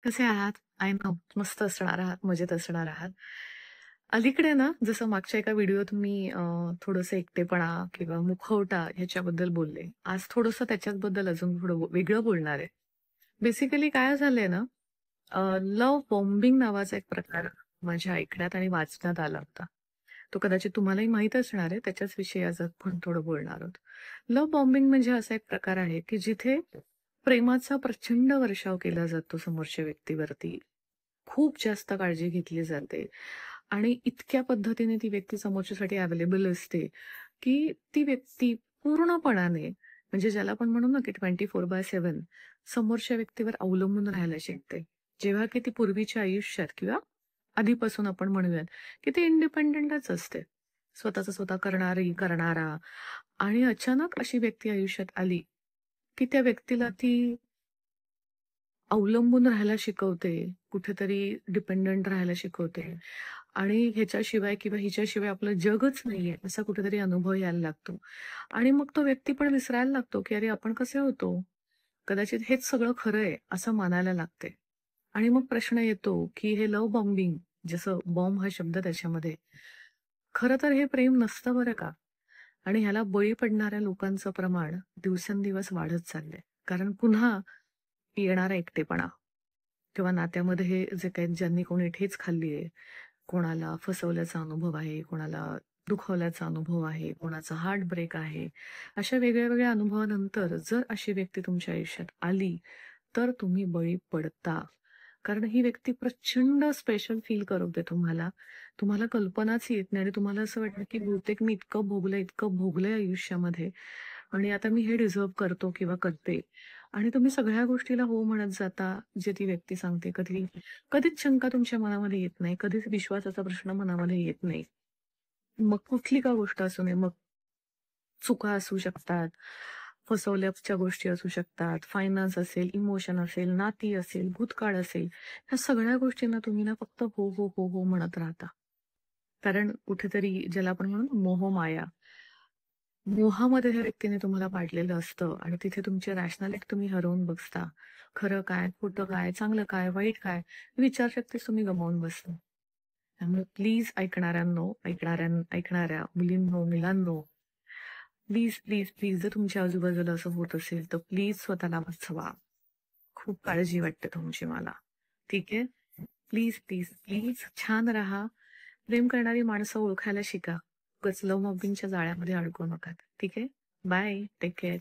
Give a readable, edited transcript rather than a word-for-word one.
कसे आहात? I know मस्त असणार आहात, मजेत असणार आहात. अलीकडे ना, जसं मागच्या एका व्हिडिओत मी थोडंसं एकटेपणा किंवा मुखवटा ह्याच्याबद्दल बोलले. आज थोडंसं त्याच्याचबद्दल अजून थोडं वेगळं बोलणार आहे. बेसिकली काय झालंय ना, लव्ह बॉम्बिंग नावाचा एक प्रकार माझ्या ऐकण्यात आणि वाचण्यात आला होता. तो कदाचित तुम्हालाही माहीत असणार आहे. त्याच्याच विषयी आज आपण थोडं बोलणार आहोत. लव्ह बॉम्बिंग म्हणजे असा एक प्रकार आहे, की जिथे प्रेमाचा प्रचंड वर्षाव केला जातो समोरच्या व्यक्तीवरती. खूप जास्त काळजी घेतली जाते आणि इतक्या पद्धतीने ती व्यक्ती समोरच्यासाठी अवेलेबल असते, की ती व्यक्ती पूर्णपणाने म्हणजे ज्याला आपण म्हणू ना, की 24/7 समोरच्या व्यक्तीवर अवलंबून राहायला शिकते. जेव्हा की ती पूर्वीच्या आयुष्यात किंवा आधीपासून आपण म्हणूयात, की ती इंडिपेंडंटच असते. स्वतःचं स्वतः करणारी, करणारा आणि अचानक अशी व्यक्ती आयुष्यात आली, की त्या व्यक्तीला ती अवलंबून राहायला शिकवते, कुठेतरी डिपेंडंट राहायला शिकवते आणि ह्याच्याशिवाय किंवा हिच्याशिवाय आपलं जगच नाहीये, असा कुठेतरी अनुभव यायला लागतो. आणि मग तो व्यक्ती पण विसरायला लागतो, की अरे आपण कसे होतो? कदाचित हेच सगळं खरं आहे, असं मानायला लागते. आणि मग प्रश्न येतो, की हे लव्ह बॉम्बिंग जसं बॉम्ब हा शब्द त्याच्यामध्ये, खरं तर हे प्रेम नसतं बरं का. आणि ह्याला बळी पडणाऱ्या लोकांचं प्रमाण दिवसेंदिवस वाढत चाललंय. कारण पुन्हा येणारा एकटेपणा किंवा नात्यामध्ये हे जे काही ज्यांनी कोणी ठेच खाल्ली आहे, कोणाला फसवल्याचा अनुभव आहे, कोणाला दुखवल्याचा अनुभव आहे, कोणाचा हार्ट ब्रेक आहे. अशा वेगळ्या-वेगळ्या अनुभवानंतर जर अशी व्यक्ती तुमच्या आयुष्यात आली, तर तुम्ही बळी पडता. कारण ही व्यक्ती प्रचंड स्पेशल फील करवते तुम्हाला. तुम्हाला कल्पनाच येत नाही आणि तुम्हाला असं वाटतं, की बहुतेक मी इतकं भोगलंय आयुष्यामध्ये आणि आता मी हे डिझर्व्ह करतो किंवा करते. आणि तुम्ही सगळ्या गोष्टीला हो म्हणत जाता, जे ती व्यक्ती सांगते. कधीच शंका तुमच्या मनामध्ये येत नाही. कधीच विश्वासाचा प्रश्न मनामध्ये येत नाही. मग कुठली का गोष्ट असू नये. मग चुका असू शकतात, फसवल्याच्या गोष्टी असू शकतात, फायनान्स असेल, इमोशन असेल, नाती असेल, भूतकाळ असेल. ह्या सगळ्या गोष्टींना तुम्ही ना फक्त हो, हो, हो, हो म्हणत राहता. कारण कुठेतरी ज्याला आपण म्हणू ना मोहमाया, मोहामध्ये त्या व्यक्तीने तुम्हाला पाडलेलं असतं आणि तिथे तुमची रॅशनॅलिटी तुम्ही हरवून बसता. खरं काय, खोटं काय, चांगलं काय, वाईट काय, विचारशक्तीच तुम्ही गमावून बसता. त्यामुळे प्लीज ऐकणाऱ्या मुलींनो, मुलांनो, प्लीज, प्लीज, प्लीज जर तुमच्या आजूबाजूला असं होत असेल, तर प्लीज स्वतःला वाचवा. खूप काळजी वाटते तुमची मला. ठीक आहे? प्लीज, प्लीज, प्लीज छान राहा. प्रेम करणारी माणसं ओळखायला शिका. उगाच लव्ह मॉर्फिंगच्या जाळ्यामध्ये अडकू नका. ठीक आहे? बाय. Take care.